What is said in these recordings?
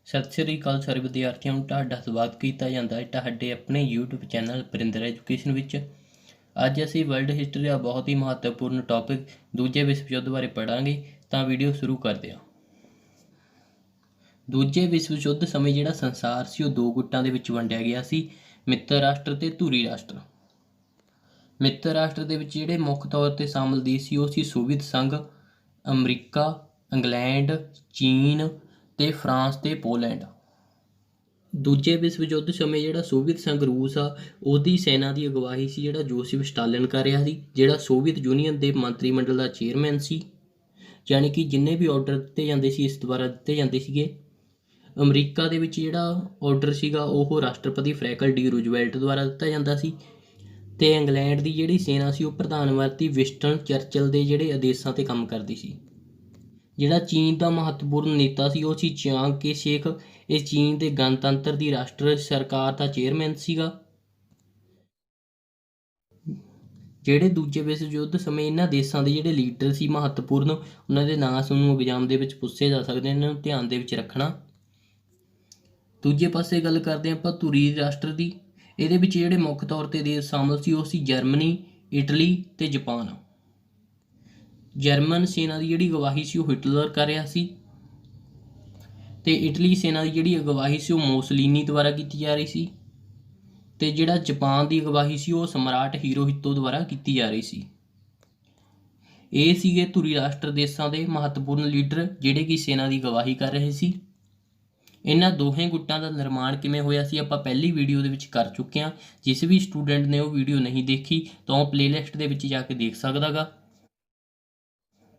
ਸਤਿ ਸ੍ਰੀ ਅਕਾਲ ਸਾਰੇ ਵਿਦਿਆਰਥੀਆਂ ਨੂੰ ਤੁਹਾਡਾ ਸਵਾਗਤ ਕੀਤਾ ਜਾਂਦਾ ਹੈ ਤੁਹਾਡੇ ਆਪਣੇ YouTube ਚੈਨਲ ਪਰਿੰਦਰ ਐਜੂਕੇਸ਼ਨ ਵਿੱਚ। ਅੱਜ ਅਸੀਂ ਵਰਲਡ ਹਿਸਟਰੀ ਦਾ ਬਹੁਤ ਹੀ ਮਹੱਤਵਪੂਰਨ ਟੌਪਿਕ ਦੂਜੇ ਵਿਸ਼ਵ ਯੁੱਧ ਬਾਰੇ ਪੜ੍ਹਾਂਗੇ। ਤਾਂ ਵੀਡੀਓ ਸ਼ੁਰੂ ਕਰਦੇ ਹਾਂ। ਦੂਜੇ ਵਿਸ਼ਵ ਯੁੱਧ ਸਮੇਂ ਜਿਹੜਾ ਸੰਸਾਰ ਸੀ ਉਹ ਦੋ ਗੁੱਟਾਂ ਦੇ ਵਿੱਚ ਵੰਡਿਆ ਗਿਆ ਸੀ, ਮਿੱਤਰ ਰਾਸ਼ਟਰ ਤੇ ਧੁਰੀ ਰਾਸ਼ਟਰ। ਮਿੱਤਰ ਰਾਸ਼ਟਰ ਦੇ ਵਿੱਚ ਜਿਹੜੇ ਮੁੱਖ ਤੌਰ 'ਤੇ ਸ਼ਾਮਲ ਦੇਸ਼ ਸੀ ਉਹ ਸੀ ਸੋਵੀਅਤ ਸੰਘ, ਅਮਰੀਕਾ, ਇੰਗਲੈਂਡ, ਚੀਨ ਤੇ ਫਰਾਂਸ ਤੇ ਪੋਲੈਂਡ। ਦੂਜੇ ਵਿਸ਼ਵ ਯੁੱਧ ਸਮੇਂ ਜਿਹੜਾ ਸੋਵੀਅਤ ਸੰਘ ਰੂਸ ਆ ਉਹਦੀ ਸੈਨਾ ਦੀ ਅਗਵਾਈ ਸੀ ਜਿਹੜਾ ਜੋਸਿਫ ਸਟਾਲਿਨ ਕਰ ਰਿਹਾ ਸੀ, ਜਿਹੜਾ ਸੋਵੀਅਤ ਯੂਨੀਅਨ ਦੇ ਮੰਤਰੀ ਮੰਡਲ ਦਾ ਚੇਅਰਮੈਨ ਸੀ। ਯਾਨੀ ਕਿ ਜਿੰਨੇ ਵੀ ਆਰਡਰ ਦਿੱਤੇ ਜਾਂਦੇ ਸੀ ਇਸ ਦੁਆਰਾ ਦਿੱਤੇ ਜਾਂਦੇ ਸੀਗੇ। ਅਮਰੀਕਾ ਦੇ ਵਿੱਚ ਜਿਹੜਾ ਆਰਡਰ ਸੀਗਾ ਉਹ ਰਾਸ਼ਟਰਪਤੀ ਫਰੈਂਕਲਿਨ ਡੀ ਰੂਜ਼ਵੈਲਟ ਦੁਆਰਾ ਦਿੱਤਾ ਜਾਂਦਾ ਸੀ। ਤੇ ਇੰਗਲੈਂਡ ਦੀ ਜਿਹੜੀ ਸੈਨਾ ਸੀ ਉਹ ਪ੍ਰਧਾਨ ਮੰਤਰੀ ਵਿੰਸਟਨ ਚਰਚਿਲ ਦੇ ਜਿਹੜੇ ਆਦੇਸ਼ਾਂ 'ਤੇ ਕੰਮ ਕਰਦੀ ਸੀ। ਜਿਹੜਾ ਚੀਨ ਦਾ ਮਹੱਤਵਪੂਰਨ ਨੇਤਾ ਸੀ ਉਹ ਸੀ ਚਿਆਂਗ ਕੇ ਸ਼ੇਕ। ਇਹ ਚੀਨ ਦੇ ਗਣਤੰਤਰ ਦੀ ਰਾਸ਼ਟਰ ਸਰਕਾਰ ਦਾ ਚੇਅਰਮੈਨ ਸੀਗਾ। ਜਿਹੜੇ ਦੂਜੇ ਵਿਸ਼ਵ ਯੁੱਧ ਸਮੇਂ ਇਹਨਾਂ ਦੇਸ਼ਾਂ ਦੇ ਜਿਹੜੇ ਲੀਡਰ ਸੀ ਮਹੱਤਵਪੂਰਨ, ਉਹਨਾਂ ਦੇ ਨਾਂ ਸਾਨੂੰ ਐਗਜ਼ਾਮ ਦੇ ਵਿੱਚ ਪੁੱਛੇ ਜਾ ਸਕਦੇ ਨੇ, ਇਹਨਾਂ ਨੂੰ ਧਿਆਨ ਦੇ ਵਿੱਚ ਰੱਖਣਾ। ਦੂਜੇ ਪਾਸੇ ਗੱਲ ਕਰਦੇ ਹਾਂ ਆਪਾਂ ਧੁਰੀ ਰਾਸ਼ਟਰ ਦੀ। ਇਹਦੇ ਵਿੱਚ ਜਿਹੜੇ ਮੁੱਖ ਤੌਰ 'ਤੇ ਦੇਸ਼ ਸ਼ਾਮਲ ਸੀ ਉਹ ਸੀ ਜਰਮਨੀ, ਇਟਲੀ ਤੇ ਜਾਪਾਨ। ਜਰਮਨ ਸੈਨਾ ਦੀ ਜਿਹੜੀ ਅਗਵਾਈ ਸੀ ਉਹ ਹਿਟਲਰ ਕਰ ਰਿਹਾ ਸੀ ਤੇ ਇਟਲੀ ਸੈਨਾ ਦੀ ਜਿਹੜੀ ਅਗਵਾਈ ਸੀ ਉਹ ਮੋਸਲੀਨੀ ਦੁਆਰਾ ਕੀਤੀ ਜਾ ਰਹੀ ਸੀ ਤੇ ਜਿਹੜਾ ਜਾਪਾਨ ਦੀ ਅਗਵਾਈ ਸੀ ਉਹ ਸਮਰਾਟ ਹੀਰੋਹਿਤੋ ਦੁਆਰਾ ਕੀਤੀ ਜਾ ਰਹੀ ਸੀ। ਇਹ ਸੀਗੇ ਧੁਰੀ ਰਾਸ਼ਟਰ ਦੇਸ਼ਾਂ ਦੇ ਮਹੱਤਵਪੂਰਨ ਲੀਡਰ ਜਿਹੜੇ ਕਿ ਸੈਨਾ ਦੀ ਅਗਵਾਈ ਕਰ ਰਹੇ ਸੀ। ਇਹਨਾਂ ਦੋਹੇ ਗੁੱਟਾਂ ਦਾ ਨਿਰਮਾਣ ਕਿਵੇਂ ਹੋਇਆ ਸੀ ਆਪਾਂ ਪਹਿਲੀ ਵੀਡੀਓ ਦੇ ਵਿੱਚ ਕਰ ਚੁੱਕੇ ਹਾਂ। ਜਿਸ ਵੀ ਸਟੂਡੈਂਟ ਨੇ ਉਹ ਵੀਡੀਓ ਨਹੀਂ ਦੇਖੀ ਤਾਂ ਉਹ ਪਲੇਲਿਸਟ ਦੇ ਵਿੱਚ ਜਾ ਕੇ ਦੇਖ ਸਕਦਾ ਗਾ।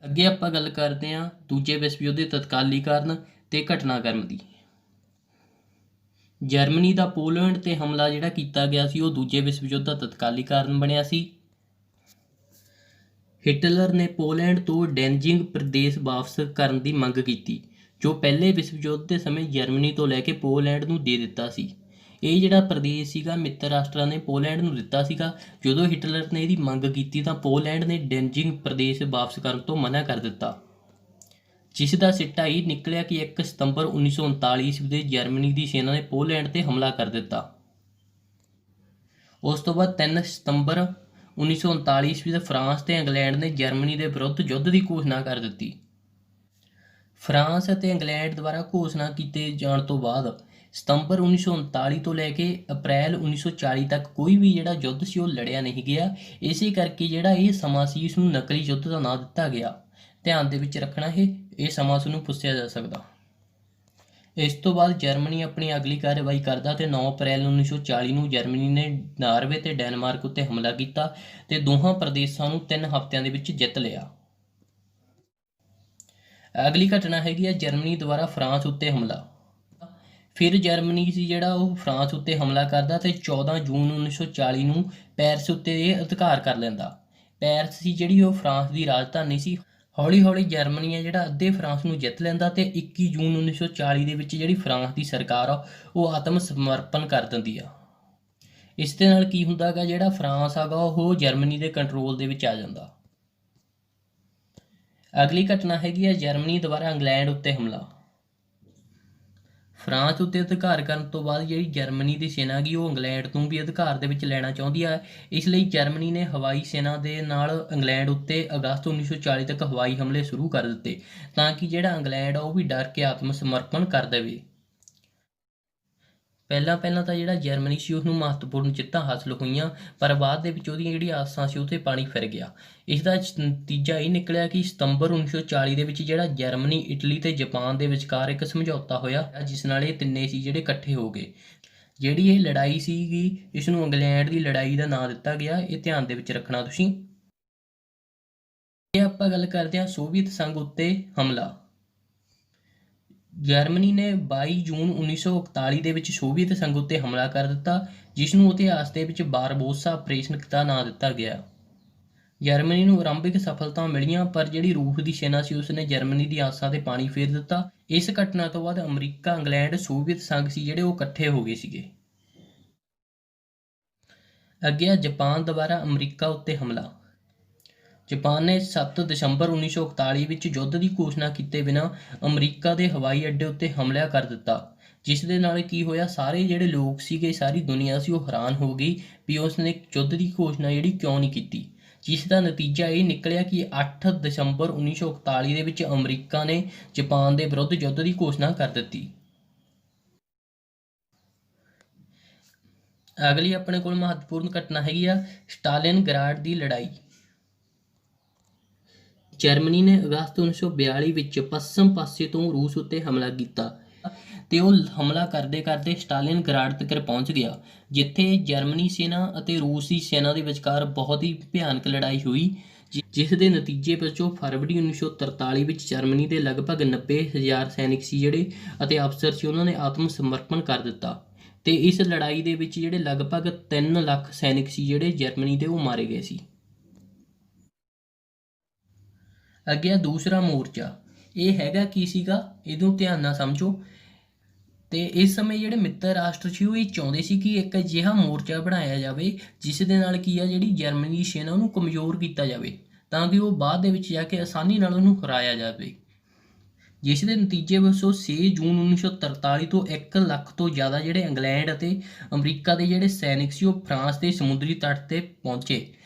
ਅੱਗੇ ਆਪਾਂ ਗੱਲ ਕਰਦੇ ਹਾਂ ਦੂਜੇ ਵਿਸ਼ਵ ਯੁੱਧ ਦੇ ਤਤਕਾਲੀ ਕਾਰਨ ਤੇ ਘਟਨਾਕ੍ਰਮ ਦੀ। ਜਰਮਨੀ ਦਾ ਪੋਲੈਂਡ ਤੇ ਹਮਲਾ ਜਿਹੜਾ ਕੀਤਾ ਗਿਆ ਸੀ ਉਹ ਦੂਜੇ ਵਿਸ਼ਵ ਯੁੱਧ ਦਾ ਤਤਕਾਲੀ ਕਾਰਨ ਬਣਿਆ ਸੀ। ਹਿਟਲਰ ਨੇ ਪੋਲੈਂਡ ਤੋਂ ਡੈਨਜ਼ਿਗ ਪ੍ਰਦੇਸ਼ ਵਾਪਸ ਕਰਨ ਦੀ ਮੰਗ ਕੀਤੀ, ਜੋ ਪਹਿਲੇ ਵਿਸ਼ਵ ਯੁੱਧ ਦੇ ਸਮੇਂ ਜਰਮਨੀ ਤੋਂ ਲੈ ਕੇ ਪੋਲੈਂਡ ਨੂੰ ਦੇ ਦਿੱਤਾ ਸੀ। ਇਹ ਜਿਹੜਾ ਪ੍ਰਦੇਸ਼ ਸੀਗਾ ਮਿੱਤਰ ਰਾਸ਼ਟਰਾਂ ਨੇ ਪੋਲੈਂਡ ਨੂੰ ਦਿੱਤਾ ਸੀਗਾ। ਜਦੋਂ ਹਿਟਲਰ ਨੇ ਇਹਦੀ ਮੰਗ ਕੀਤੀ ਤਾਂ ਪੋਲੈਂਡ ਨੇ ਡੈਨਜ਼ਿਗ ਪ੍ਰਦੇਸ਼ ਵਾਪਸ ਕਰਨ ਤੋਂ ਮਨ੍ਹਾ ਕਰ ਦਿੱਤਾ, ਜਿਸ ਦਾ ਸਿੱਟਾ ਇਹ ਨਿਕਲਿਆ ਕਿ 1 ਸਤੰਬਰ 1939 ਈਸਵੀ ਦੇ ਜਰਮਨੀ ਦੀ ਸੈਨਾ ਨੇ ਪੋਲੈਂਡ 'ਤੇ ਹਮਲਾ ਕਰ ਦਿੱਤਾ। ਉਸ ਤੋਂ ਬਾਅਦ 3 ਸਤੰਬਰ 1939 ਈਸਵੀ ਦੇ ਫਰਾਂਸ ਤੇ ਇੰਗਲੈਂਡ ਨੇ ਜਰਮਨੀ ਦੇ ਵਿਰੁੱਧ ਯੁੱਧ ਦੀ ਘੋਸ਼ਣਾ ਕਰ ਦਿੱਤੀ। ਫਰਾਂਸ ਅਤੇ ਇੰਗਲੈਂਡ ਦੁਆਰਾ ਘੋਸ਼ਣਾ ਕੀਤੇ ਜਾਣ ਤੋਂ ਬਾਅਦ ਸਤੰਬਰ 1939 ਤੋਂ ਲੈ ਕੇ ਅਪ੍ਰੈਲ 1940 ਤੱਕ ਕੋਈ ਵੀ ਜਿਹੜਾ ਯੁੱਧ ਸੀ ਉਹ ਲੜਿਆ ਨਹੀਂ ਗਿਆ। ਇਸੇ ਕਰਕੇ ਜਿਹੜਾ ਇਹ ਸਮਾਂ ਸੀ ਇਸ ਨੂੰ ਨਕਲੀ ਯੁੱਧ ਦਾ ਨਾਂ ਦਿੱਤਾ ਗਿਆ। ਧਿਆਨ ਦੇ ਵਿੱਚ ਰੱਖਣਾ ਇਹ ਸਮਾਂ ਤੁਹਾਨੂੰ ਪੁੱਛਿਆ ਜਾ ਸਕਦਾ। ਇਸ ਤੋਂ ਬਾਅਦ ਜਰਮਨੀ ਆਪਣੀ ਅਗਲੀ ਕਾਰਵਾਈ ਕਰਦਾ ਤੇ 9 ਅਪ੍ਰੈਲ 1940 ਨੂੰ ਜਰਮਨੀ ਨੇ ਨਾਰਵੇ ਤੇ ਡੈਨਮਾਰਕ ਉੱਤੇ ਹਮਲਾ ਕੀਤਾ ਤੇ ਦੋਹਾਂ ਪ੍ਰਦੇਸ਼ਾਂ ਨੂੰ 3 ਹਫ਼ਤਿਆਂ ਦੇ ਵਿੱਚ ਜਿੱਤ ਲਿਆ। ਅਗਲੀ ਘਟਨਾ ਹੈਗੀ ਹੈ ਜਰਮਨੀ ਦੁਆਰਾ ਫਰਾਂਸ ਉੱਤੇ ਹਮਲਾ। ਫਿਰ ਜਰਮਨੀ ਸੀ ਜਿਹੜਾ ਉਹ ਫਰਾਂਸ ਉੱਤੇ ਹਮਲਾ ਕਰਦਾ ਤੇ 14 ਜੂਨ 1940 ਨੂੰ ਪੈਰਿਸ ਉੱਤੇ ਇਹ ਅਧਿਕਾਰ ਕਰ ਲੈਂਦਾ। ਪੈਰਿਸ ਸੀ ਜਿਹੜੀ ਉਹ ਫਰਾਂਸ ਦੀ ਰਾਜਧਾਨੀ ਸੀ। ਹੌਲੀ ਹੌਲੀ ਜਰਮਨੀ ਹੈ ਜਿਹੜਾ ਅੱਧੇ ਫਰਾਂਸ ਨੂੰ ਜਿੱਤ ਲੈਂਦਾ ਤੇ 21 ਜੂਨ 1940 ਦੇ ਵਿੱਚ ਜਿਹੜੀ ਫਰਾਂਸ ਦੀ ਸਰਕਾਰ ਆ ਉਹ ਆਤਮ ਸਮਰਪਣ ਕਰ ਦਿੰਦੀ ਆ। ਇਸ ਦੇ ਨਾਲ ਕੀ ਹੁੰਦਾ ਗਾ, ਜਿਹੜਾ ਫਰਾਂਸ ਹੈਗਾ ਉਹ ਜਰਮਨੀ ਦੇ ਕੰਟਰੋਲ ਦੇ ਵਿੱਚ ਆ ਜਾਂਦਾ। ਅਗਲੀ ਘਟਨਾ ਹੈਗੀ ਹੈ ਜਰਮਨੀ ਦੁਆਰਾ ਇੰਗਲੈਂਡ ਉੱਤੇ ਹਮਲਾ। ਫਰਾਂਸ ਉੱਤੇ ਅਧਿਕਾਰ ਕਰਨ ਤੋਂ ਬਾਅਦ ਜਿਹੜੀ ਜਰਮਨੀ ਦੀ ਸੈਨਾ ਹੈਗੀ ਉਹ ਇੰਗਲੈਂਡ ਤੋਂ ਵੀ ਅਧਿਕਾਰ ਦੇ ਵਿੱਚ ਲੈਣਾ ਚਾਹੁੰਦੀ ਹੈ। ਇਸ ਲਈ ਜਰਮਨੀ ਨੇ ਹਵਾਈ ਸੈਨਾ ਦੇ ਨਾਲ ਇੰਗਲੈਂਡ ਉੱਤੇ ਅਗਸਤ 1940 ਤੱਕ ਹਵਾਈ ਹਮਲੇ ਸ਼ੁਰੂ ਕਰ ਦਿੱਤੇ ਤਾਂ ਕਿ ਜਿਹੜਾ ਇੰਗਲੈਂਡ ਆ ਉਹ ਵੀ ਡਰ ਕੇ ਆਤਮ ਸਮਰਪਣ ਕਰ ਦੇਵੇ। ਪਹਿਲਾਂ ਤਾਂ ਜਿਹੜਾ ਜਰਮਨੀ ਸੀ ਉਸਨੂੰ ਮਹੱਤਵਪੂਰਨ ਜਿੱਤਾਂ ਹਾਸਲ ਹੋਈਆਂ, ਪਰ ਬਾਅਦ ਦੇ ਵਿੱਚ ਉਹਦੀਆਂ ਜਿਹੜੀਆਂ ਆਸਾਂ ਸੀ ਉਹ 'ਤੇ ਪਾਣੀ ਫਿਰ ਗਿਆ। ਇਸ ਦਾ ਨਤੀਜਾ ਇਹ ਨਿਕਲਿਆ ਕਿ ਸਤੰਬਰ 1940 ਦੇ ਵਿੱਚ ਜਿਹੜਾ ਜਰਮਨੀ, ਇਟਲੀ ਤੇ ਜਾਪਾਨ ਦੇ ਵਿਚਕਾਰ ਇੱਕ ਸਮਝੌਤਾ ਹੋਇਆ, ਜਿਸ ਨਾਲ ਇਹ ਤਿੰਨੇ ਸੀ ਜਿਹੜੇ ਇਕੱਠੇ ਹੋ ਗਏ। ਜਿਹੜੀ ਇਹ ਲੜਾਈ ਸੀਗੀ ਇਸ ਨੂੰ ਇੰਗਲੈਂਡ ਦੀ ਲੜਾਈ ਦਾ ਨਾਂ ਦਿੱਤਾ ਗਿਆ। ਇਹ ਧਿਆਨ ਦੇ ਵਿੱਚ ਰੱਖਣਾ ਤੁਸੀਂ। ਇਹ ਆਪਾਂ ਗੱਲ ਕਰਦੇ ਹਾਂ ਸੋਵੀਅਤ ਸੰਘ ਉੱਤੇ ਹਮਲਾ। ਜਰਮਨੀ ਨੇ 22 ਜੂਨ 1941 ਦੇ ਵਿੱਚ ਸੋਵੀਅਤ ਸੰਘ ਉੱਤੇ ਹਮਲਾ ਕਰ ਦਿੱਤਾ, ਜਿਸ ਨੂੰ ਇਤਿਹਾਸ ਦੇ ਵਿੱਚ ਬਾਰਬੋਸਾ ਆਪਰੇਸ਼ਨ ਦਾ ਨਾਂ ਦਿੱਤਾ ਗਿਆ। ਜਰਮਨੀ ਨੂੰ ਆਰੰਭਿਕ ਸਫਲਤਾ ਮਿਲੀਆਂ, ਪਰ ਜਿਹੜੀ ਰੂਸ ਦੀ ਸੈਨਾ ਸੀ ਉਸਨੇ ਜਰਮਨੀ ਦੀ ਆਸਾਂ 'ਤੇ ਪਾਣੀ ਫੇਰ ਦਿੱਤਾ। ਇਸ ਘਟਨਾ ਤੋਂ ਬਾਅਦ ਅਮਰੀਕਾ, ਇੰਗਲੈਂਡ, ਸੋਵੀਅਤ ਸੰਘ ਸੀ ਜਿਹੜੇ ਉਹ ਇਕੱਠੇ ਹੋ ਗਏ ਸੀਗੇ। ਅੱਗੇ ਆ ਜਾਪਾਨ ਦੁਆਰਾ ਅਮਰੀਕਾ ਉੱਤੇ ਹਮਲਾ। ਜਾਪਾਨ ਨੇ 7 ਦਸੰਬਰ 1941 ਵਿੱਚ ਯੁੱਧ ਦੀ ਘੋਸ਼ਣਾ ਕੀਤੇ ਬਿਨਾਂ ਅਮਰੀਕਾ ਦੇ ਹਵਾਈ ਅੱਡੇ ਉੱਤੇ ਹਮਲਾ ਕਰ ਦਿੱਤਾ, ਜਿਸ ਦੇ ਨਾਲ ਕੀ ਹੋਇਆ, ਸਾਰੇ ਜਿਹੜੇ ਲੋਕ ਸੀਗੇ, ਸਾਰੀ ਦੁਨੀਆ ਸੀ, ਉਹ ਹੈਰਾਨ ਹੋ ਗਈ ਵੀ ਉਸਨੇ ਯੁੱਧ ਦੀ ਘੋਸ਼ਣਾ ਜਿਹੜੀ ਕਿਉਂ ਨਹੀਂ ਕੀਤੀ। ਜਿਸ ਦਾ ਨਤੀਜਾ ਇਹ ਨਿਕਲਿਆ ਕਿ 8 ਦਸੰਬਰ 1941 ਦੇ ਵਿੱਚ ਅਮਰੀਕਾ ਨੇ ਜਾਪਾਨ ਦੇ ਵਿਰੁੱਧ ਯੁੱਧ ਦੀ ਘੋਸ਼ਣਾ ਕਰ ਦਿੱਤੀ। ਅਗਲੀ ਆਪਣੇ ਕੋਲ ਮਹੱਤਵਪੂਰਨ ਘਟਨਾ ਹੈਗੀ ਆ ਸਟਾਲਿਨਗਰਾਡ ਦੀ ਲੜਾਈ। ਜਰਮਨੀ ਨੇ ਅਗਸਤ 1942 ਵਿੱਚ ਪੱਛਮ ਪਾਸੇ ਤੋਂ ਰੂਸ ਉੱਤੇ ਹਮਲਾ ਕੀਤਾ ਤੇ ਉਹ ਹਮਲਾ ਕਰਦੇ ਕਰਦੇ ਸਟਾਲਿਨਗਰਾਡ ਤੱਕ ਪਹੁੰਚ ਗਿਆ, ਜਿੱਥੇ ਜਰਮਨੀ ਸੈਨਾ ਅਤੇ ਰੂਸੀ ਸੈਨਾ ਦੇ ਵਿਚਕਾਰ ਬਹੁਤ ਹੀ ਭਿਆਨਕ ਲੜਾਈ ਹੋਈ, ਜਿਸ ਦੇ ਨਤੀਜੇ ਵਜੋਂ ਫਰਵਰੀ 1943 ਵਿੱਚ ਜਰਮਨੀ ਦੇ ਲਗਭਗ 90,000 ਸੈਨਿਕ ਸੀ ਜਿਹੜੇ ਅਤੇ ਅਫਸਰ ਸੀ, ਉਹਨਾਂ ਨੇ ਆਤਮ ਸਮਰਪਣ ਕਰ ਦਿੱਤਾ ਤੇ ਇਸ ਲੜਾਈ ਦੇ ਵਿੱਚ ਜਿਹੜੇ ਲਗਭਗ 3 ਲੱਖ ਸੈਨਿਕ ਸੀ ਜਿਹੜੇ ਜਰਮਨੀ ਦੇ, ਉਹ ਮਾਰੇ ਗਏ ਸੀ। ਅੱਗੇ ਦੂਸਰਾ ਮੋਰਚਾ, ਇਹ ਹੈਗਾ ਕੀ ਸੀਗਾ, ਇਹਨੂੰ ਧਿਆਨ ਨਾਲ ਸਮਝੋ। ਤੇ ਇਸ ਸਮੇਂ ਜਿਹੜੇ ਮਿੱਤਰ ਰਾਸ਼ਟਰ ਸੀ ਉਹ ਇਹ ਚਾਹੁੰਦੇ ਸੀ ਕਿ ਇੱਕ ਅਜਿਹਾ ਮੋਰਚਾ ਬਣਾਇਆ ਜਾਵੇ ਜਿਸ ਦੇ ਨਾਲ ਕੀ ਆ, ਜਿਹੜੀ ਜਰਮਨੀ ਦੀ ਸੈਨਾ ਉਹਨੂੰ ਕਮਜ਼ੋਰ ਕੀਤਾ ਜਾਵੇ ਤਾਂ ਕਿ ਉਹ ਬਾਅਦ ਦੇ ਵਿੱਚ ਜਾ ਕੇ ਆਸਾਨੀ ਨਾਲ ਉਹਨੂੰ ਹਰਾਇਆ ਜਾਵੇ। ਜਿਸ ਦੇ ਨਤੀਜੇ ਵਜੋਂ 6 ਜੂਨ 1943 ਤੋਂ 1 ਲੱਖ ਤੋਂ ਜ਼ਿਆਦਾ ਜਿਹੜੇ ਇੰਗਲੈਂਡ ਅਤੇ ਅਮਰੀਕਾ ਦੇ ਜਿਹੜੇ ਸੈਨਿਕ ਸੀ ਉਹ ਫਰਾਂਸ ਦੇ ਸਮੁੰਦਰੀ ਤੱਟ ਤੇ ਪਹੁੰਚੇ,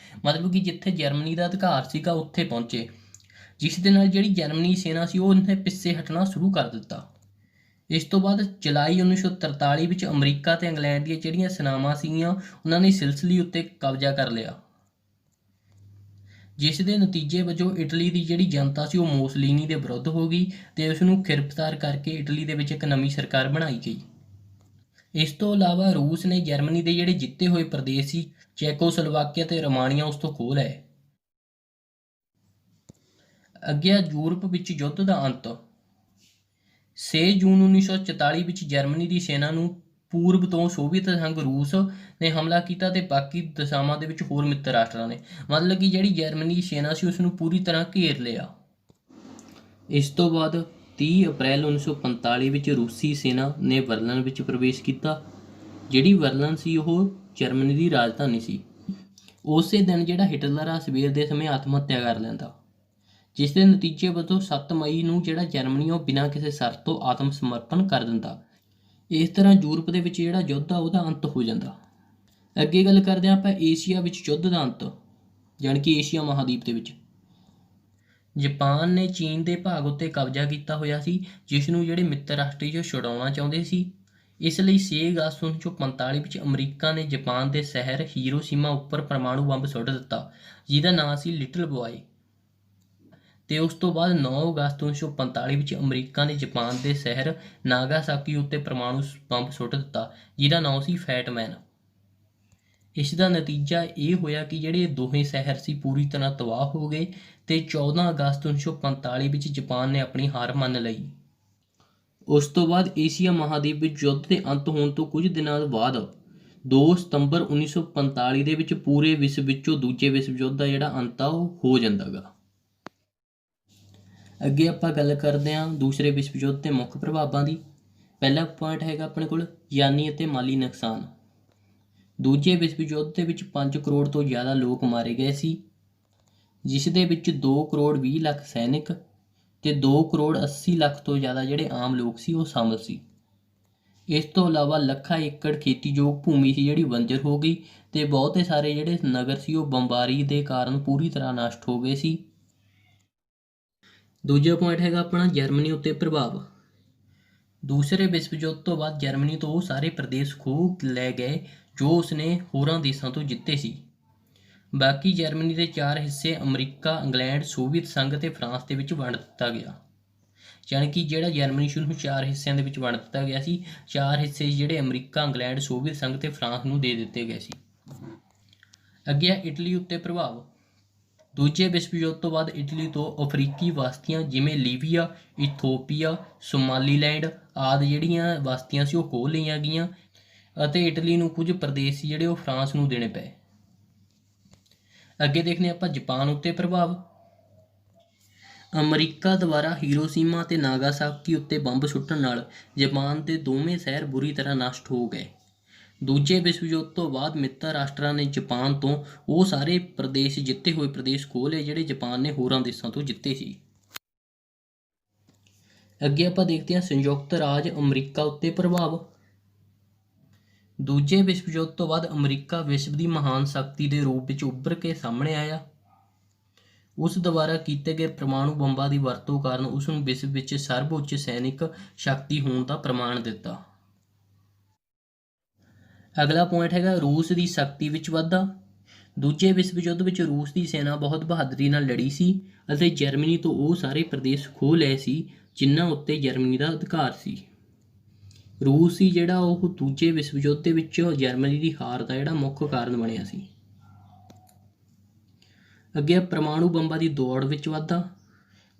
ਮਤਲਬ ਕਿ ਜਿੱਥੇ ਜਰਮਨੀ ਦਾ ਅਧਿਕਾਰ ਸੀਗਾ ਉੱਥੇ ਪਹੁੰਚੇ, ਜਿਸ ਦੇ ਨਾਲ ਜਿਹੜੀ ਜਰਮਨੀ ਸੈਨਾ ਸੀ ਉਹ ਉਹਨੇ ਪਿੱਛੇ ਹਟਣਾ ਸ਼ੁਰੂ ਕਰ ਦਿੱਤਾ। ਇਸ ਤੋਂ ਬਾਅਦ ਜੁਲਾਈ 1943 ਵਿੱਚ ਅਮਰੀਕਾ ਤੇ ਇੰਗਲੈਂਡ ਦੀਆਂ ਜਿਹੜੀਆਂ ਸੈਨਾਵਾਂ ਸੀਗੀਆਂ ਉਹਨਾਂ ਨੇ ਸਿਲਸਿਲੀ ਉੱਤੇ ਕਬਜ਼ਾ ਕਰ ਲਿਆ, ਜਿਸ ਦੇ ਨਤੀਜੇ ਵਜੋਂ ਇਟਲੀ ਦੀ ਜਿਹੜੀ ਜਨਤਾ ਸੀ ਉਹ ਮੋਸਲੀਨੀ ਦੇ ਵਿਰੁੱਧ ਹੋ ਗਈ ਤੇ ਉਸ ਨੂੰ ਗ੍ਰਿਫਤਾਰ ਕਰਕੇ ਇਟਲੀ ਦੇ ਵਿੱਚ ਇੱਕ ਨਵੀਂ ਸਰਕਾਰ ਬਣਾਈ ਗਈ। ਇਸ ਤੋਂ ਇਲਾਵਾ ਰੂਸ ਨੇ ਜਰਮਨੀ ਦੇ ਜਿਹੜੇ ਜਿੱਤੇ ਹੋਏ ਪ੍ਰਦੇਸ਼ ਸੀ ਚੈਕੋਸਲੋਵਾਕੀਆ ਤੇ ਰੋਮਾਨੀਆ ਉਸ ਤੋਂ ਖੋਹ ਲਏ। ਅੱਗੇ ਯੂਰਪ ਵਿੱਚ ਯੁੱਧ ਦਾ ਅੰਤ। 6 ਜੂਨ 1944 ਵਿੱਚ ਜਰਮਨੀ ਦੀ ਸੈਨਾ ਨੂੰ ਪੂਰਬ ਤੋਂ ਸੋਵੀਅਤ ਸੰਘ ਰੂਸ ਨੇ ਹਮਲਾ ਕੀਤਾ ਤੇ ਬਾਕੀ ਦਿਸ਼ਾਵਾਂ ਦੇ ਵਿੱਚ ਹੋਰ ਮਿੱਤਰ ਰਾਸ਼ਟਰਾਂ ਨੇ, ਮਤਲਬ ਕਿ ਜਿਹੜੀ ਜਰਮਨੀ ਸੈਨਾ ਸੀ ਉਸ ਨੂੰ ਪੂਰੀ ਤਰ੍ਹਾਂ ਘੇਰ ਲਿਆ। ਇਸ ਤੋਂ ਬਾਅਦ 30 ਅਪ੍ਰੈਲ 1945 ਵਿੱਚ ਰੂਸੀ ਸੈਨਾ ਨੇ ਬਰਲਿਨ ਵਿੱਚ ਪ੍ਰਵੇਸ਼ ਕੀਤਾ। ਜਿਹੜੀ ਬਰਲਿਨ ਸੀ ਉਹ ਜਰਮਨੀ ਦੀ ਰਾਜਧਾਨੀ ਸੀ। ਉਸੇ ਦਿਨ ਜਿਹੜਾ ਹਿਟਲਰ ਆ ਸਵੇਰ ਦੇ ਸਮੇਂ ਆਤਮ ਹੱਤਿਆ ਕਰ ਲੈਂਦਾ, ਜਿਸ ਦੇ ਨਤੀਜੇ ਵਜੋਂ 7 ਮਈ ਨੂੰ ਜਿਹੜਾ ਜਰਮਨੀ ਉਹ ਬਿਨਾਂ ਕਿਸੇ ਸ਼ਰਤ ਤੋਂ ਆਤਮ ਸਮਰਪਣ ਕਰ ਦਿੰਦਾ। ਇਸ ਤਰ੍ਹਾਂ ਯੂਰਪ ਦੇ ਵਿੱਚ ਜਿਹੜਾ ਯੁੱਧ ਆ ਉਹਦਾ ਅੰਤ ਹੋ ਜਾਂਦਾ। ਅੱਗੇ ਗੱਲ ਕਰਦੇ ਹਾਂ ਆਪਾਂ ਏਸ਼ੀਆ ਵਿੱਚ ਯੁੱਧ ਦਾ ਅੰਤ, ਜਾਣੀ ਕਿ ਏਸ਼ੀਆ ਮਹਾਦੀਪ ਦੇ ਵਿੱਚ ਜਾਪਾਨ ਨੇ ਚੀਨ ਦੇ ਭਾਗ ਉੱਤੇ ਕਬਜ਼ਾ ਕੀਤਾ ਹੋਇਆ ਸੀ, ਜਿਸ ਨੂੰ ਜਿਹੜੇ ਮਿੱਤਰ ਰਾਸ਼ਟਰ ਜੋ ਛੁਡਾਉਣਾ ਚਾਹੁੰਦੇ ਸੀ। ਇਸ ਲਈ 6 ਅਗਸਤ 1945 ਵਿੱਚ ਅਮਰੀਕਾ ਨੇ ਜਾਪਾਨ ਦੇ ਸ਼ਹਿਰ ਹੀਰੋਸ਼ੀਮਾ ਉੱਪਰ ਪਰਮਾਣੂ ਬੰਬ ਸੁੱਟ ਦਿੱਤਾ, ਜਿਹਦਾ ਨਾਂ ਸੀ ਲਿਟਲ ਬੁਆਏ। ਤੇ ਉਸ ਤੋਂ ਬਾਅਦ 9 ਅਗਸਤ 1945 ਵਿੱਚ ਅਮਰੀਕਾ ਨੇ ਜਾਪਾਨ ਦੇ ਸ਼ਹਿਰ ਨਾਗਾਸਾਕੀ ਉੱਤੇ ਪਰਮਾਣੂ ਬੰਬ ਸੁੱਟ ਦਿੱਤਾ, ਜਿਹਦਾ ਨਾਂ ਸੀ ਫੈਟ ਮੈਨ। ਇਸ ਦਾ ਨਤੀਜਾ ਇਹ ਹੋਇਆ ਕਿ ਜਿਹੜੇ ਦੋਹੇ ਸ਼ਹਿਰ ਸੀ ਪੂਰੀ ਤਰ੍ਹਾਂ ਤਬਾਹ ਹੋ ਗਏ ਤੇ 14 ਅਗਸਤ 1945 ਵਿੱਚ ਜਾਪਾਨ ਨੇ ਆਪਣੀ ਹਾਰ ਮੰਨ ਲਈ। ਉਸ ਤੋਂ ਬਾਅਦ ਏਸ਼ੀਆ ਮਹਾਦੀਪ ਵਿੱਚ ਯੁੱਧ ਦੇ ਅੰਤ ਹੋਣ ਤੋਂ ਕੁਝ ਦਿਨਾਂ ਬਾਅਦ 2 ਸਤੰਬਰ 1945 ਦੇ ਵਿੱਚ ਪੂਰੇ ਵਿਸ਼ਵ ਵਿੱਚੋਂ ਦੂਜੇ ਵਿਸ਼ਵ ਯੁੱਧ ਦਾ ਜਿਹੜਾ ਅੰਤ ਆ ਉਹ ਹੋ ਜਾਂਦਾ ਗਾ। ਅੱਗੇ ਆਪਾਂ ਗੱਲ ਕਰਦੇ ਹਾਂ ਦੂਸਰੇ ਵਿਸ਼ਵ ਯੁੱਧ ਦੇ ਮੁੱਖ ਪ੍ਰਭਾਵਾਂ ਦੀ। ਪਹਿਲਾ ਪੁਆਇੰਟ ਹੈਗਾ ਆਪਣੇ ਕੋਲ ਜਾਨੀ ਅਤੇ ਮਾਲੀ ਨੁਕਸਾਨ। ਦੂਜੇ ਵਿਸ਼ਵ ਯੁੱਧ ਦੇ ਵਿੱਚ 5 ਕਰੋੜ ਤੋਂ ਜ਼ਿਆਦਾ ਲੋਕ ਮਾਰੇ ਗਏ ਸੀ, ਜਿਸ ਦੇ ਵਿੱਚ 2 ਕਰੋੜ 20 ਲੱਖ ਸੈਨਿਕ ਤੇ 2 ਕਰੋੜ 80 ਲੱਖ ਤੋਂ ਜ਼ਿਆਦਾ ਜਿਹੜੇ ਆਮ ਲੋਕ ਸੀ ਉਹ ਸ਼ਾਮਲ ਸੀ। ਇਸ ਤੋਂ ਇਲਾਵਾ ਲੱਖਾਂ ਏਕੜ ਖੇਤੀਯੋਗ ਭੂਮੀ ਸੀ ਜਿਹੜੀ ਬੰਜਰ ਹੋ ਗਈ ਤੇ ਬਹੁਤੇ ਸਾਰੇ ਜਿਹੜੇ ਨਗਰ ਸੀ ਉਹ ਬੰਬਾਰੀ ਦੇ ਕਾਰਨ ਪੂਰੀ ਤਰ੍ਹਾਂ ਨਸ਼ਟ ਹੋ ਗਏ ਸੀ। ਦੂਜਾ ਪੁਆਇੰਟ ਹੈਗਾ ਆਪਣਾ ਜਰਮਨੀ ਉੱਤੇ ਪ੍ਰਭਾਵ। ਦੂਸਰੇ ਵਿਸ਼ਵ ਯੁੱਧ ਤੋਂ ਬਾਅਦ ਜਰਮਨੀ ਤੋਂ ਉਹ ਸਾਰੇ ਪ੍ਰਦੇਸ਼ ਖੋਹ ਲੈ ਗਏ ਜੋ ਉਸਨੇ ਹੋਰਾਂ ਦੇਸ਼ਾਂ ਤੋਂ ਜਿੱਤੇ ਸੀ। ਬਾਕੀ ਜਰਮਨੀ ਦੇ 4 ਹਿੱਸੇ ਅਮਰੀਕਾ, ਇੰਗਲੈਂਡ, ਸੋਵੀਅਤ ਸੰਘ ਤੇ ਫਰਾਂਸ ਦੇ ਵਿੱਚ ਵੰਡ ਦਿੱਤਾ ਗਿਆ। ਜਾਣੀ ਕਿ ਜਿਹੜਾ ਜਰਮਨੀ ਸੀ ਉਹਨੂੰ 4 ਹਿੱਸਿਆਂ ਦੇ ਵਿੱਚ ਵੰਡ ਦਿੱਤਾ ਗਿਆ ਸੀ। 4 ਹਿੱਸੇ ਜਿਹੜੇ ਅਮਰੀਕਾ, ਇੰਗਲੈਂਡ, ਸੋਵੀਅਤ ਸੰਘ ਤੇ ਫਰਾਂਸ ਨੂੰ ਦੇ ਦਿੱਤੇ ਗਏ ਸੀ। ਅੱਗੇ ਇਟਲੀ ਉੱਤੇ ਪ੍ਰਭਾਵ। ਦੂਜੇ ਵਿਸ਼ਵ ਯੁੱਧ ਤੋਂ ਬਾਅਦ ਇਟਲੀ ਤੋਂ ਅਫਰੀਕੀ ਬਸਤੀਆਂ ਜਿਵੇਂ ਲੀਬੀਆ, ਇਥੋਪੀਆ, ਸੋਮਾਲੀਲੈਂਡ ਆਦਿ ਜਿਹੜੀਆਂ ਬਸਤੀਆਂ ਸੀ ਉਹ ਖੋਹ ਲਈਆਂ ਗਈਆਂ ਅਤੇ ਇਟਲੀ ਨੂੰ ਕੁਝ ਪ੍ਰਦੇਸ਼ ਸੀ ਜਿਹੜੇ ਉਹ ਫਰਾਂਸ ਨੂੰ ਦੇਣੇ ਪਏ। ਅੱਗੇ ਦੇਖਦੇ ਆਪਾਂ ਜਾਪਾਨ ਉੱਤੇ ਪ੍ਰਭਾਵ। ਅਮਰੀਕਾ ਦੁਆਰਾ ਹੀਰੋਸ਼ੀਮਾ ਅਤੇ ਨਾਗਾਸਾਕੀ ਉੱਤੇ ਬੰਬ ਸੁੱਟਣ ਨਾਲ ਜਾਪਾਨ ਦੇ ਦੋਵੇਂ ਸ਼ਹਿਰ ਬੁਰੀ ਤਰ੍ਹਾਂ ਨਸ਼ਟ ਹੋ ਗਏ ਦੂਜੇ ਵਿਸ਼ਵ ਯੁੱਧ ਤੋਂ ਬਾਅਦ ਮਿੱਤਰ ਰਾਸ਼ਟਰਾਂ ਨੇ ਜਾਪਾਨ ਤੋਂ ਉਹ ਸਾਰੇ ਪ੍ਰਦੇਸ਼ ਜਿੱਤੇ ਹੋਏ ਪ੍ਰਦੇਸ਼ ਖੋਹ ਲਏ ਜਿਹੜੇ ਜਾਪਾਨ ਨੇ ਹੋਰਾਂ ਦੇਸ਼ਾਂ ਤੋਂ ਜਿੱਤੇ ਸੀ। ਅੱਗੇ ਆਪਾਂ ਦੇਖਦੇ ਹਾਂ ਸੰਯੁਕਤ ਰਾਜ ਅਮਰੀਕਾ ਉੱਤੇ ਪ੍ਰਭਾਵ। ਦੂਜੇ ਵਿਸ਼ਵ ਯੁੱਧ ਤੋਂ ਬਾਅਦ ਅਮਰੀਕਾ ਵਿਸ਼ਵ ਦੀ ਮਹਾਨ ਸ਼ਕਤੀ ਦੇ ਰੂਪ ਵਿੱਚ ਉੱਭਰ ਕੇ ਸਾਹਮਣੇ ਆਇਆ। ਉਸ ਦੁਆਰਾ ਕੀਤੇ ਗਏ ਪ੍ਰਮਾਣੂ ਬੰਬਾਂ ਦੀ ਵਰਤੋਂ ਕਾਰਨ ਉਸ ਨੂੰ ਵਿਸ਼ਵ ਵਿੱਚ ਸਰਵਉੱਚ ਸੈਨਿਕ ਸ਼ਕਤੀ ਹੋਣ ਦਾ ਪ੍ਰਮਾਣ ਦਿੱਤਾ। ਅਗਲਾ ਪੁਆਇੰਟ ਹੈਗਾ ਰੂਸ ਦੀ ਸ਼ਕਤੀ ਵਿੱਚ ਵਾਧਾ। ਦੂਜੇ ਵਿਸ਼ਵ ਯੁੱਧ ਵਿੱਚ ਰੂਸ ਦੀ ਸੈਨਾ ਬਹੁਤ ਬਹਾਦਰੀ ਨਾਲ ਲੜੀ ਸੀ ਅਤੇ ਜਰਮਨੀ ਤੋਂ ਉਹ ਸਾਰੇ ਪ੍ਰਦੇਸ਼ ਖੋਹ ਲਏ ਸੀ ਜਿਨ੍ਹਾਂ ਉੱਤੇ ਜਰਮਨੀ ਦਾ ਅਧਿਕਾਰ ਸੀ। ਰੂਸ ਸੀ ਜਿਹੜਾ ਉਹ ਦੂਜੇ ਵਿਸ਼ਵ ਯੁੱਧ ਦੇ ਵਿੱਚ ਜਰਮਨੀ ਦੀ ਹਾਰ ਦਾ ਜਿਹੜਾ ਮੁੱਖ ਕਾਰਨ ਬਣਿਆ ਸੀ। ਅੱਗੇ ਪ੍ਰਮਾਣੂ ਬੰਬਾਂ ਦੀ ਦੌੜ ਵਿੱਚ ਵਾਧਾ।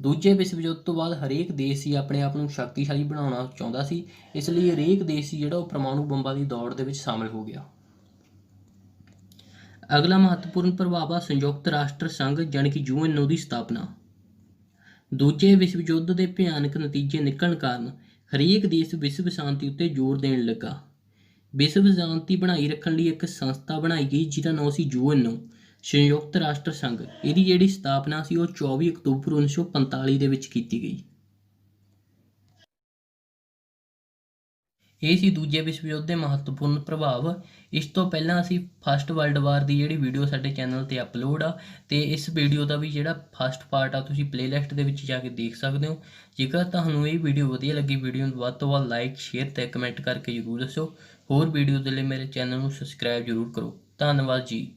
ਦੂਜੇ ਵਿਸ਼ਵ ਯੁੱਧ ਤੋਂ ਬਾਅਦ ਹਰੇਕ ਦੇਸ਼ ਹੀ ਆਪਣੇ ਆਪ ਨੂੰ ਸ਼ਕਤੀਸ਼ਾਲੀ ਬਣਾਉਣਾ ਚਾਹੁੰਦਾ ਸੀ, ਇਸ ਲਈ ਹਰੇਕ ਦੇਸ਼ ਸੀ ਜਿਹੜਾ ਉਹ ਪ੍ਰਮਾਣੂ ਬੰਬਾਂ ਦੀ ਦੌੜ ਦੇ ਵਿੱਚ ਸ਼ਾਮਿਲ ਹੋ ਗਿਆ। ਅਗਲਾ ਮਹੱਤਵਪੂਰਨ ਪ੍ਰਭਾਵ ਆ ਸੰਯੁਕਤ ਰਾਸ਼ਟਰ ਸੰਘ ਜਾਣੀ ਕਿ UN ਦੀ ਸਥਾਪਨਾ। ਦੂਜੇ ਵਿਸ਼ਵ ਯੁੱਧ ਦੇ ਭਿਆਨਕ ਨਤੀਜੇ ਨਿਕਲਣ ਕਾਰਨ ਹਰੇਕ ਦੇਸ਼ ਵਿਸ਼ਵ ਸ਼ਾਂਤੀ ਉੱਤੇ ਜ਼ੋਰ ਦੇਣ ਲੱਗਾ। ਵਿਸ਼ਵ ਸ਼ਾਂਤੀ ਬਣਾਈ ਰੱਖਣ ਲਈ ਇੱਕ ਸੰਸਥਾ ਬਣਾਈ ਗਈ ਜਿਹਦਾ ਨਾਮ ਸੀ UN ਸੰਯੁਕਤ ਰਾਸ਼ਟਰ ਸੰਘ। ਇਹਦੀ ਜਿਹੜੀ ਸਥਾਪਨਾ ਸੀ ਉਹ 24 ਅਕਤੂਬਰ 1945 ਦੇ ਵਿੱਚ ਕੀਤੀ ਗਈ। ਇਹ ਸੀ ਦੂਜੇ ਵਿਸ਼ਵ ਯੁੱਧ ਦੇ ਮਹੱਤਵਪੂਰਨ ਪ੍ਰਭਾਵ। ਇਸ ਤੋਂ ਪਹਿਲਾਂ ਅਸੀਂ ਫਸਟ ਵਰਲਡ ਵਾਰ ਦੀ ਜਿਹੜੀ ਵੀਡੀਓ ਸਾਡੇ ਚੈਨਲ 'ਤੇ ਅਪਲੋਡ ਆ ਅਤੇ ਇਸ ਵੀਡੀਓ ਦਾ ਵੀ ਜਿਹੜਾ ਫਸਟ ਪਾਰਟ ਆ ਤੁਸੀਂ ਪਲੇਲਿਸਟ ਦੇ ਵਿੱਚ ਜਾ ਕੇ ਦੇਖ ਸਕਦੇ ਹੋ। ਜੇਕਰ ਤੁਹਾਨੂੰ ਇਹ ਵੀਡੀਓ ਵਧੀਆ ਲੱਗੀ, ਵੀਡੀਓ ਨੂੰ ਵੱਧ ਤੋਂ ਵੱਧ ਲਾਈਕ, ਸ਼ੇਅਰ ਅਤੇ ਕਮੈਂਟ ਕਰਕੇ ਜ਼ਰੂਰ ਦੱਸੋ। ਹੋਰ ਵੀਡੀਓ ਦੇ ਲਈ ਮੇਰੇ ਚੈਨਲ ਨੂੰ ਸਬਸਕ੍ਰਾਈਬ ਜ਼ਰੂਰ ਕਰੋ। ਧੰਨਵਾਦ ਜੀ।